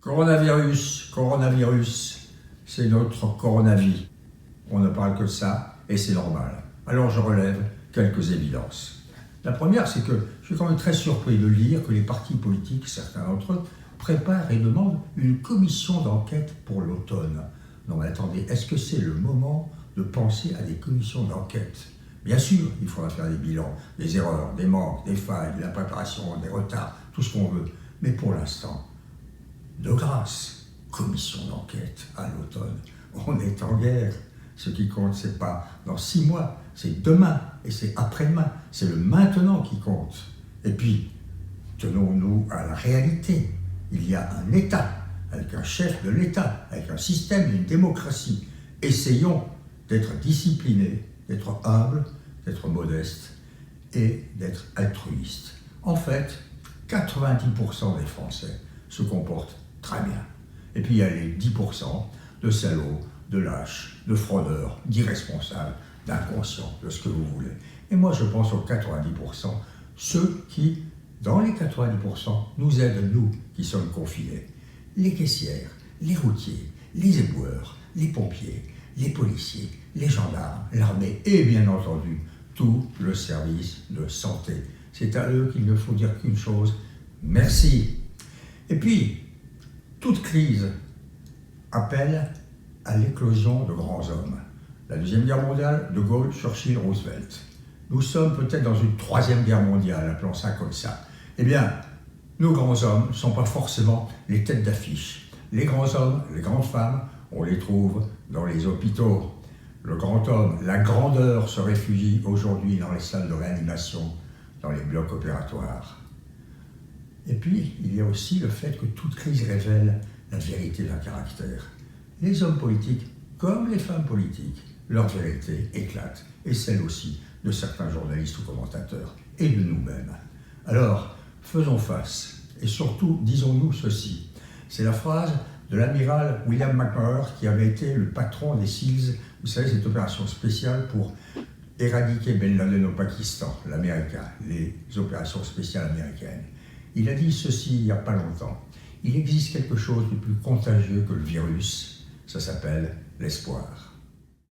Coronavirus, coronavirus, c'est notre coronavie. On ne parle que de ça et c'est normal. Alors je relève quelques évidences. La première, c'est que je suis quand même très surpris de lire que les partis politiques, certains d'entre eux, préparent et demandent une commission d'enquête pour l'automne. Non mais attendez, est-ce que c'est le moment de penser à des commissions d'enquête? Bien sûr, il faudra faire des bilans, des erreurs, des manques, des failles, de la préparation, des retards, tout ce qu'on veut. Mais pour l'instant, de grâce, commission d'enquête à l'automne. On est en guerre. Ce qui compte, c'est pas dans 6 mois, c'est demain et c'est après-demain. C'est le maintenant qui compte. Et puis, tenons-nous à la réalité. Il y a un État, avec un chef de l'État, avec un système et une démocratie. Essayons d'être disciplinés, d'être humbles, d'être modestes et d'être altruistes. En fait, 90% des Français se comportent très bien. Et puis il y a les 10% de salauds, de lâches, de fraudeurs, d'irresponsables, d'inconscients, de ce que vous voulez. Et moi je pense aux 90%, ceux qui, dans les 90%, nous aident, nous qui sommes confinés. Les caissières, les routiers, les éboueurs, les pompiers, les policiers, les gendarmes, l'armée et bien entendu tout le service de santé. C'est à eux qu'il ne faut dire qu'une chose, merci. Et puis, toute crise appelle à l'éclosion de grands hommes. La Deuxième Guerre mondiale, De Gaulle, Churchill, Roosevelt. Nous sommes peut-être dans une Troisième Guerre mondiale, appelons ça comme ça. Eh bien, nos grands hommes ne sont pas forcément les têtes d'affiche. Les grands hommes, les grandes femmes, on les trouve dans les hôpitaux. Le grand homme, la grandeur se réfugie aujourd'hui dans les salles de réanimation, dans les blocs opératoires. Et puis, il y a aussi le fait que toute crise révèle la vérité d'un caractère. Les hommes politiques, comme les femmes politiques, leur vérité éclate, et celle aussi de certains journalistes ou commentateurs, et de nous-mêmes. Alors, faisons face, et surtout, disons-nous ceci. C'est la phrase de l'amiral William McNamara, qui avait été le patron des SEALs, vous savez, cette opération spéciale pour éradiquer Ben Laden au Pakistan, l'américain, les opérations spéciales américaines. Il a dit ceci il n'y a pas longtemps. Il existe quelque chose de plus contagieux que le virus, ça s'appelle l'espoir.